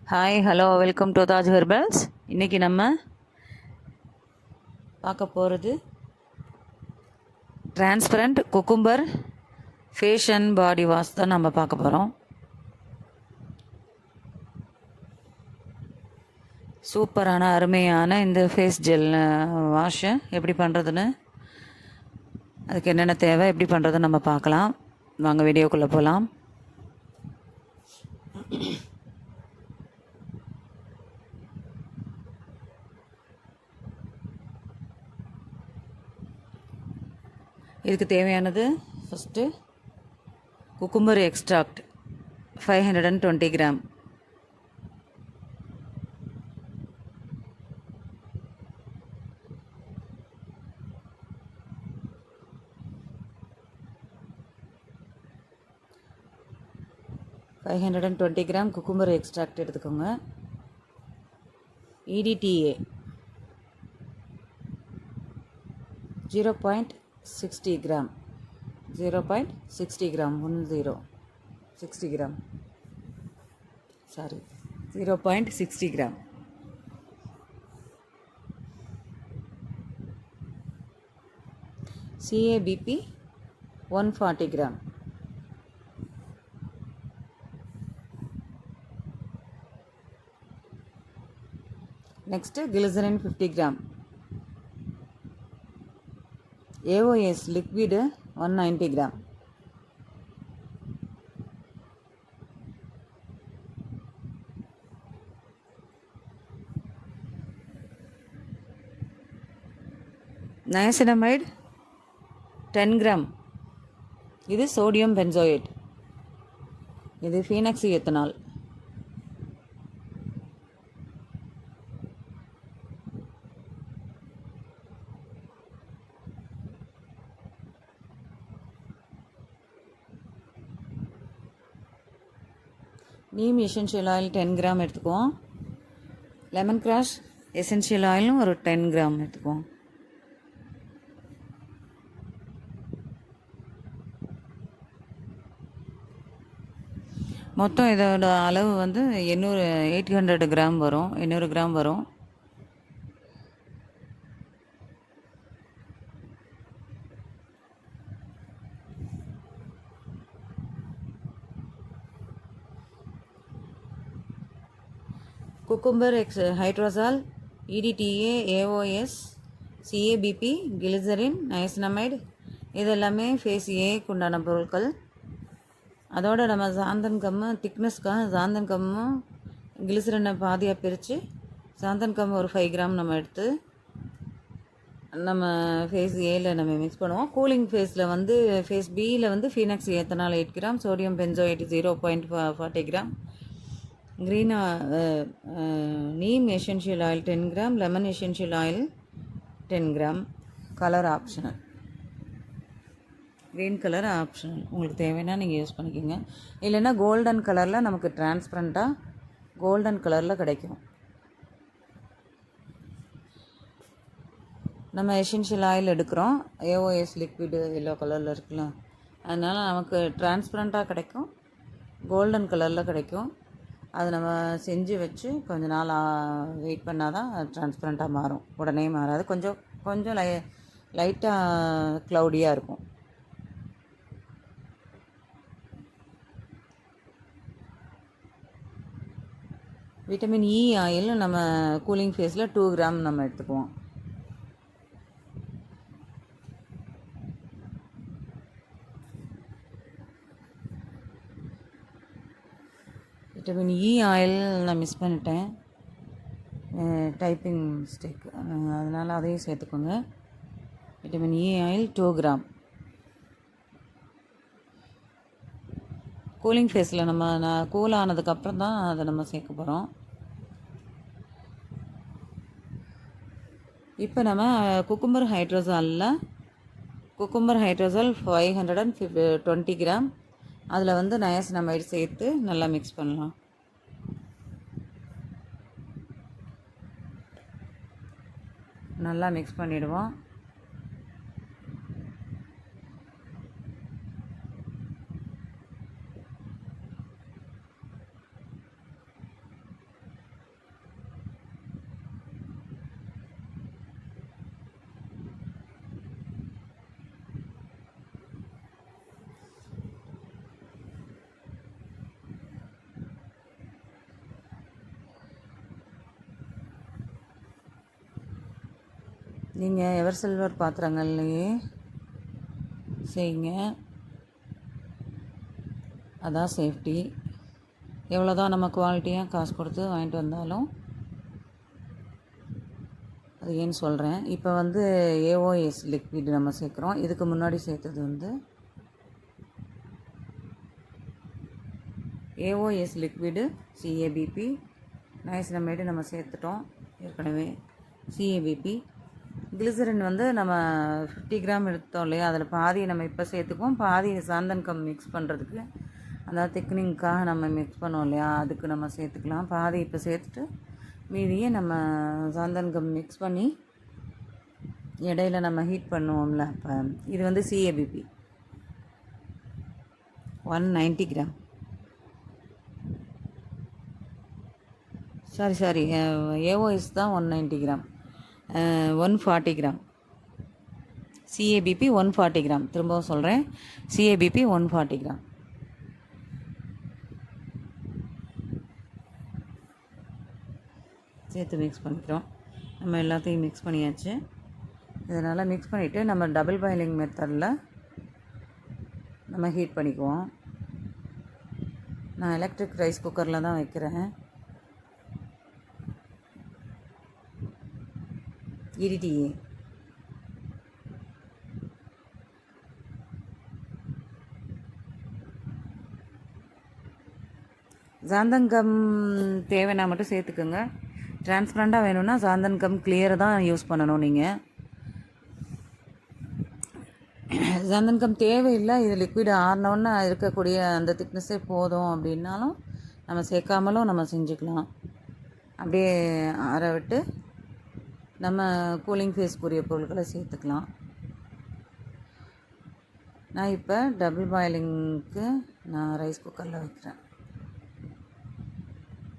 Hi hello welcome to Taj herbals. இன்றைக்கி நம்ம பார்க்க போகிறது transparent cucumber face and body wash தான் நம்ம பார்க்க போகிறோம். சூப்பரான அருமையான இந்த ஃபேஸ் ஜெல் வாஷை எப்படி பண்ணுறதுன்னு, அதுக்கு என்னென்ன தேவை, எப்படி பண்ணுறதுன்னு நம்ம பார்க்கலாம். வாங்க வீடியோக்குள்ளே போகலாம். இதுக்கு தேவையானது first cucumber extract 520 gram, cucumber extract எடுத்துக்கோங்க. EDTA 0.60 gram, 0.60 gram, 60 gram, sorry 0.60 gram. CABP 140 gram. Next glycerin 50 gram. AOS liquid 190 gram. Niacinamide 10 gram. இது சோடியம் பென்சோயேட், இது phenoxy ethanol. Neem essential oil 10 gram எடுத்துக்குவோம். லெமன் கிராஷ் எசென்ஷியல் ஆயிலும் ஒரு 10 gram எடுத்துக்குவோம். மொத்தம் இதோட அளவு வந்து 800 கிராம் வரும், 800 கிராம் வரும். Cucumber hydrosol, EDTA, AOS, CABP, glycerin, niacinamide, இதெல்லாமே ஃபேஸ் ஏக்கு உண்டான பொருட்கள். அதோடு நம்ம சாந்தன் கம்மு திக்னஸ்க்காக சாந்தன் கம்மும் கிளிசரினை பாதியாக பிரித்து சாந்தன் கம் ஒரு 5 கிராம் நம்ம எடுத்து நம்ம ஃபேஸ் ஏல நம்ம மிக்ஸ் பண்ணுவோம். கூலிங் ஃபேஸில் வந்து ஃபேஸ் பியில் வந்து phenoxy ethanol 8 gram, sodium benzoate 0.40 gram, green neem essential oil 10 gram, lemon essential oil 10 gram. Colour optional, green colour optional, உங்களுக்கு தேவைன்னா நீங்கள் யூஸ் பண்ணிக்கோங்க. இல்லைன்னா கோல்டன் கலரில் நமக்கு டிரான்ஸ்பரண்ட்டாக கோல்டன் கலரில் கிடைக்கும். நம்ம எசென்ஷியல் ஆயில் எடுக்கிறோம், AOS லிக்விடு எல்லோ கலரில் இருக்குல்ல, அதனால் நமக்கு டிரான்ஸ்பரண்ட்டாக கிடைக்கும், கோல்டன் கலரில் கிடைக்கும். அது நம்ம செஞ்சு வச்சு கொஞ்ச நாள் வெயிட் பண்ணால் தான் டிரான்ஸ்பரண்ட்டாக மாறும், உடனே மாறாது. கொஞ்சம் லைட்டாக க்ளவுடியாக இருக்கும். விட்டமின் இ ஆயில் நம்ம கூலிங் ஃபேஸில் 2 கிராம் நம்ம எடுத்துக்குவோம். விட்டமின் இ ஆயில் நான் மிஸ் பண்ணிட்டேன், டைப்பிங் மிஸ்டேக், அதனால் அதையும் சேர்த்துக்கோங்க. Vitamin E oil 2 gram. Cooling ஃபேஸில் நம்ம கூல் ஆனதுக்கப்புறம் தான் அதை நம்ம சேர்க்க போகிறோம். இப்போ நம்ம குக்கும்பர் ஹைட்ரோசால் 520 கிராம், அதில் வந்து நயசினமைடு சேர்த்து நல்லா மிக்ஸ் பண்ணலாம். நல்லா மிக்ஸ் பண்ணிவிடுவோம். நீங்கள் எவர் சில்வர் பாத்திரங்கள்லையே செய்யுங்க, அதான் சேஃப்டி. எவ்வளோ தான் நம்ம குவாலிட்டியாக காசு கொடுத்து வாங்கிட்டு வந்தாலும் அது ஏன்னு சொல்கிறேன். இப்போ வந்து ஏஓஎஸ் லிக்விட் நம்ம சேர்க்குறோம். இதுக்கு முன்னாடி சேர்த்தது வந்து ஏஓஎஸ் லிக்விடு சிஏபிபி நைசினமைடு நம்ம சேர்த்துட்டோம் ஏற்கனவே. சிஏபிபி கிளிசரின் வந்து நம்ம 50 கிராம் எடுத்தோம் இல்லையா, அதில் பாதியை நம்ம இப்போ சேர்த்துக்குவோம், பாதி சாந்தன் கம் மிக்ஸ் பண்ணுறதுக்கு, அதாவது திக்னிங்காக நம்ம மிக்ஸ் பண்ணுவோம் இல்லையா, அதுக்கு நம்ம சேர்த்துக்கலாம். பாதி இப்போ சேர்த்துட்டு மீதியே நம்ம சாந்தன் கம் மிக்ஸ் பண்ணி இடையில நம்ம ஹீட் பண்ணுவோம்ல. அப்போ இது வந்து சிஏபிபி 190 கிராம், சாரி ஏஓஎஸ் தான் 190 கிராம், 140 கிராம். சிஏபிபி 140 கிராம், திரும்பவும் சொல்கிறேன், சிஏபிபி 140 கிராம். சேர்த்து மிக்ஸ் பண்ணிக்கிறோம். நம்ம எல்லாத்தையும் மிக்ஸ் பண்ணியாச்சு. இதனால் மிக்ஸ் பண்ணிவிட்டு நம்ம டபுள் பாயிலிங் மெத்தடில் நம்ம ஹீட் பண்ணிக்குவோம். நான் எலக்ட்ரிக் ரைஸ் குக்கரில் தான் வைக்கிறேன். EDTA சாந்தன்கம் தேவைன்னா மட்டும் சேர்த்துக்குங்க. டிரான்ஸ்பரண்ட்டாக வேணும்னா சாந்தன்கம் கிளியரை தான் யூஸ் பண்ணணும். நீங்கள் சாந்தன்கம் தேவையில்லை, இது லிக்விட் ஆறினோன்னு இருக்கக்கூடிய அந்த திக்னஸே போதும் அப்படின்னாலும் நம்ம சேர்க்காமலும் நம்ம செஞ்சுக்கலாம். அப்படியே ஆற விட்டு நம்ம கூலிங் ஃபேஸ்க்குரிய பொருட்களை சேர்த்துக்கலாம். நான் இப்போ டபுள் பாயிலிங்க்கு நான் ரைஸ் குக்கரில் வைக்கிறேன்.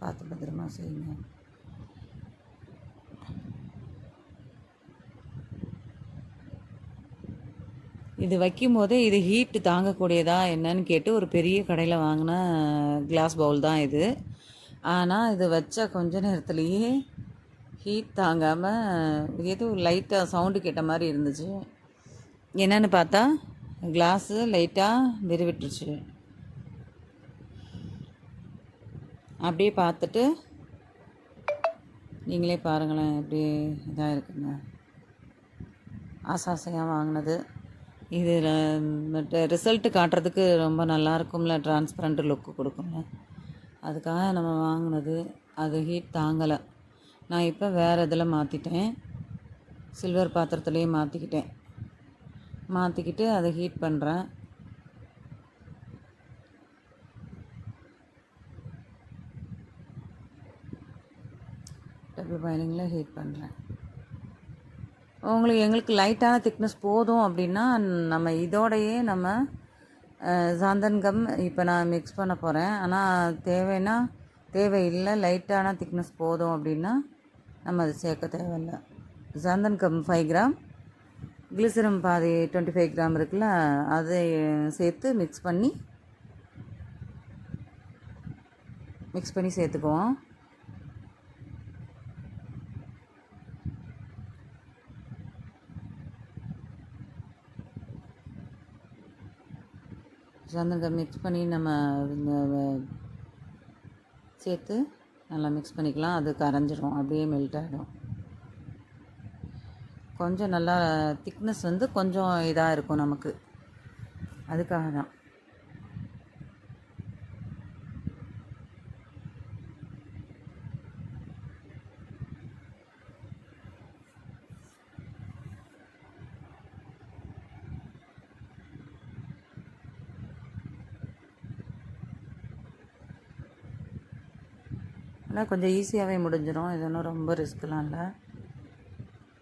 பார்த்து பத்திரமா செய்யுங்க. இது வைக்கும்போதே இது ஹீட்டு தாங்கக்கூடியதா என்னன்னு கேட்டு ஒரு பெரிய கடையில் வாங்கின கிளாஸ் பவுல் தான் இது. ஆனால் இது வச்ச கொஞ்ச நேரத்துலேயே ஹீட் தாங்காமல் ஏதோ லைட்டாக சவுண்டு கேட்ட மாதிரி இருந்துச்சு. என்னென்னு பார்த்தா கிளாஸு லைட்டாக விரிவிட்டுருச்சு. அப்படியே பார்த்துட்டு நீங்களே பாருங்களேன் எப்படி இதாக இருக்குங்க. ஆசையாக வாங்கினது இது ரிசல்ட்டு காட்டுறதுக்கு ரொம்ப நல்லாயிருக்கும்ல, டிரான்ஸ்பரண்ட் லுக்கு கொடுக்கும்ல, அதுக்காக நம்ம வாங்கினது. அது ஹீட் தாங்கலை. நான் இப்போ வேறு இதில் மாற்றிட்டேன், சில்வர் பாத்திரத்துலேயே மாற்றிக்கிட்டு அதை ஹீட் பண்ணுறேன். டபுள் பாயிலிங்கில் ஹீட் பண்ணுறேன். எங்களுக்கு லைட்டான திக்னஸ் போதும் அப்படின்னா நம்ம இதோடையே நம்ம சாந்தன்கம் இப்போ நான் மிக்ஸ் பண்ண போகிறேன். ஆனால் தேவையில்லை, லைட்டான திக்னஸ் போதும் அப்படின்னா நம்ம அது சேர்க்க தேவையில்லை. சாந்தன்கம் 5 கிராம், கிளிசரம் பாதி 25 கிராம் இருக்குல்ல, அதை சேர்த்து மிக்ஸ் பண்ணி சேர்த்துக்குவோம். சாந்தன்கம் மிக்ஸ் பண்ணி நம்ம சேர்த்து நல்லா மிக்ஸ் பண்ணிக்கலாம். அது கரைஞ்சிரும், அப்படியே மெல்ட் ஆகிடும். கொஞ்சம் நல்லா திக்னஸ் வந்து கொஞ்சம் இதாக இருக்கும் நமக்கு, அதுக்காக தான். ஆனால் கொஞ்சம் ஈஸியாகவே முடிஞ்சிடும். இது ஒன்றும் ரொம்ப ரிஸ்க்லாம் இல்லை.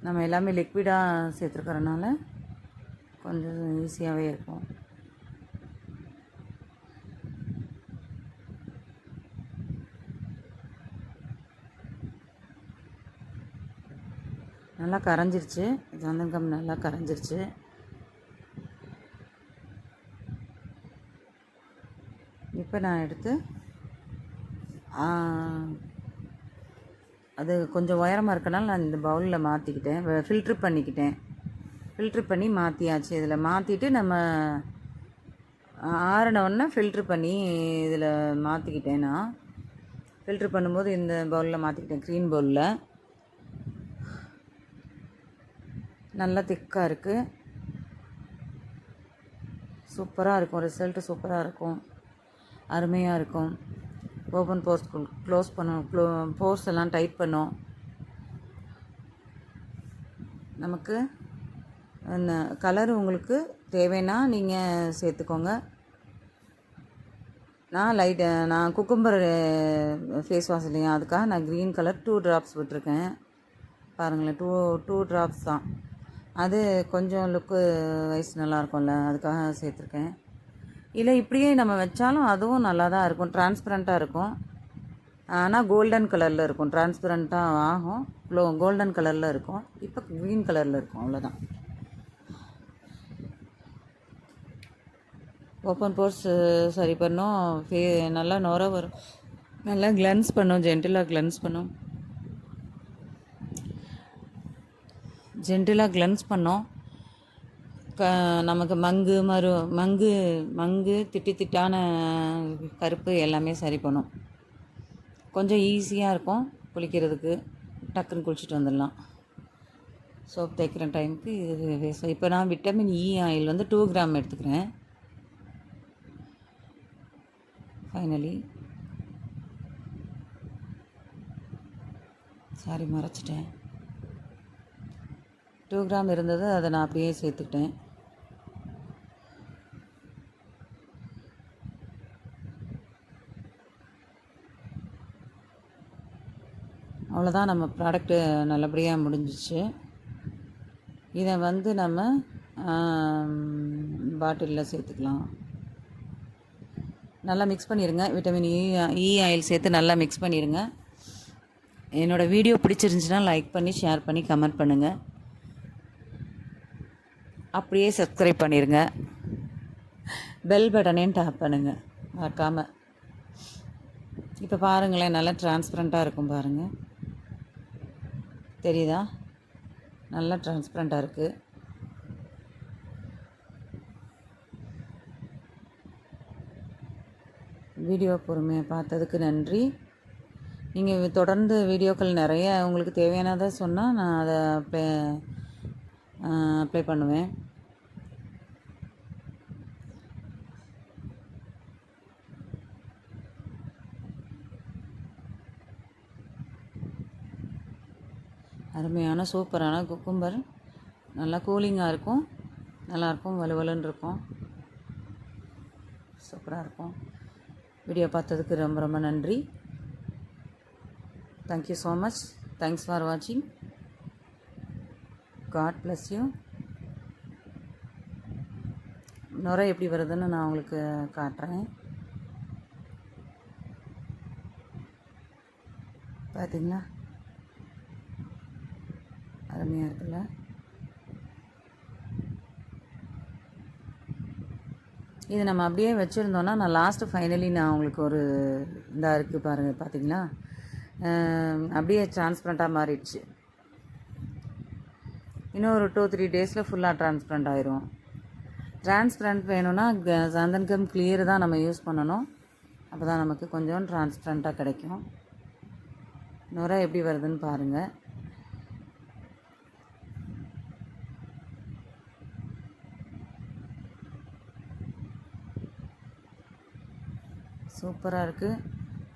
நம்ம எல்லாமே லிக்விடாக சேர்த்துருக்கறனால கொஞ்சம் ஈஸியாகவே இருக்கும். நல்லா கரைஞ்சிருச்சு, சாந்தன்கம் நல்லா கரைஞ்சிருச்சு. இப்போ நான் எடுத்து அது கொஞ்சம் உயரமாக இருக்கனால நான் இந்த பவுலில் மாற்றிக்கிட்டேன், ஃபில்ட்ரு பண்ணி மாற்றியாச்சு. இதில் மாற்றிட்டு நம்ம ஆறினவுடனே ஃபில்ட்ரு பண்ணி இதில் மாற்றிக்கிட்டேன். நான் ஃபில்ட்ரு பண்ணும்போது இந்த பவுலில் மாற்றிக்கிட்டேன், க்ரீன் பவுலில். நல்லா திக்காக இருக்குது, சூப்பராக இருக்கும், ரிசல்ட்டு சூப்பராக இருக்கும், அருமையாக இருக்கும். ஓப்பன் போர்ஸ் க்ளோஸ் பண்ணும், போர்ஸ் எல்லாம் டைட் பண்ணும். நமக்கு அந்த கலர் உங்களுக்கு தேவைன்னா நீங்கள் சேர்த்துக்கோங்க. நான் குக்கும்பர் ஃபேஸ் வாஷ் இல்லையா, அதுக்காக நான் க்ரீன் கலர் 2 ட்ராப்ஸ் விட்டுருக்கேன். பாருங்களேன், டூ ட்ராப்ஸ் தான். அது கொஞ்சம் லுக்கு வைஸ் நல்லாயிருக்கும்ல, அதுக்காக சேர்த்துருக்கேன். இல்லை இப்படியே நம்ம வச்சாலும் அதுவும் நல்லா தான் இருக்கும், டிரான்ஸ்பரண்ட்டாக இருக்கும். ஆனால் கோல்டன் கலரில் இருக்கும், டிரான்ஸ்பரண்ட்டாக ஆகும், கோல்டன் கலரில் இருக்கும். இப்போ க்ரீன் கலரில் இருக்கும், அவ்வளோதான். ஓப்பன் போர்ஸ் சரி பண்ணும், நல்லா நுர வரும், நல்லா கிளென்ஸ் பண்ணும், ஜென்டிலாக கிளென்ஸ் பண்ணும். நமக்கு மங்கு திட்டான கருப்பு எல்லாமே சரி பண்ணும். கொஞ்சம் ஈஸியாக இருக்கும் குளிக்கிறதுக்கு, டக்குன்னு குளிச்சுட்டு வந்துடலாம். சோப் தேய்க்கிற டைமுக்கு இது வேஸ்ட். இப்போ நான் விட்டமின் இ ஆயில் வந்து 2 கிராம் எடுத்துக்கிறேன். ஃபைனலி சாரி மறைச்சிட்டேன், 2 கிராம் இருந்தது, அதை நான் அப்படியே சேர்த்துக்கிட்டேன். அவ்வளோதான், நம்ம ப்ராடக்ட்டு நல்லபடியாக முடிஞ்சிச்சு. இதை வந்து நம்ம பாட்டிலில் சேர்த்துக்கலாம். நல்லா மிக்ஸ் பண்ணிடுங்க, விட்டமின் இ ஆயில் சேர்த்து நல்லா மிக்ஸ் பண்ணிடுங்க. என்னோடய வீடியோ பிடிச்சிருந்துச்சின்னா லைக் பண்ணி, ஷேர் பண்ணி, கமெண்ட் பண்ணுங்கள். அப்படியே சப்ஸ்கிரைப் பண்ணிடுங்க, பெல் பட்டனையும் டேப் பண்ணுங்கள் மறக்காமல். இப்போ பாருங்களேன், நல்லா டிரான்ஸ்பரண்ட்டாக இருக்கும், பாருங்கள், தெரியுதா? நல்லா டிரான்ஸ்பரண்ட்டாக இருக்குது. வீடியோ பொறுமையாக பார்த்ததுக்கு நன்றி. நீங்கள் தொடர்ந்து வீடியோக்கள் நிறைய உங்களுக்கு தேவையானதை சொன்னால் நான் அதை அப்ளை பண்ணுவேன். அருமையான சூப்பரான குக்கும்பர், நல்லா கூலிங்காக இருக்கும், நல்லாயிருக்கும், வலுவலுன்னு இருக்கும், சூப்பராக இருக்கும். வீடியோ பார்த்ததுக்கு ரொம்ப ரொம்ப நன்றி. Thank you so much. Thanks for வாட்சிங். God bless you. நுரை எப்படி வருதுன்னு நான் உங்களுக்கு காட்டுறேன். பார்த்தீங்களா, அருமையாக இருக்குல்ல? இது நம்ம அப்படியே வச்சுருந்தோன்னா, நான் லாஸ்ட்டு ஃபைனலி நான் உங்களுக்கு ஒரு இதாக இருக்குது பாருங்கள், பார்த்தீங்களா? அப்படியே டிரான்ஸ்பரண்ட்டாக மாறிடுச்சு. இன்னும் ஒரு 2-3 டேஸில் ஃபுல்லாக டிரான்ஸ்பரண்ட் ஆயிரும். டிரான்ஸ்பரண்ட் வேணும்னா சந்தன் கம் கிளியர் தான் நம்ம யூஸ் பண்ணணும், அப்போ தான் நமக்கு கொஞ்சம் டிரான்ஸ்பரண்ட்டாக கிடைக்கும். நுரை எப்படி வருதுன்னு பாருங்கள். சூப்பராக இருக்குது.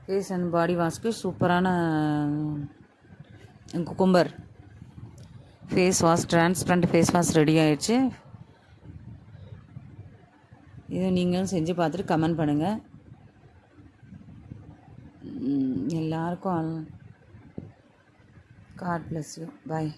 ஃபேஸ் அண்ட் பாடி வாஷ்க்கு சூப்பரான cucumber face wash, transparent face wash ready ஆயிடுச்சு. இதை நீங்களும் செஞ்சு பார்த்துட்டு கமெண்ட் பண்ணுங்கள். எல்லாருக்கும் காட் பிளஸ் யூ. பாய்.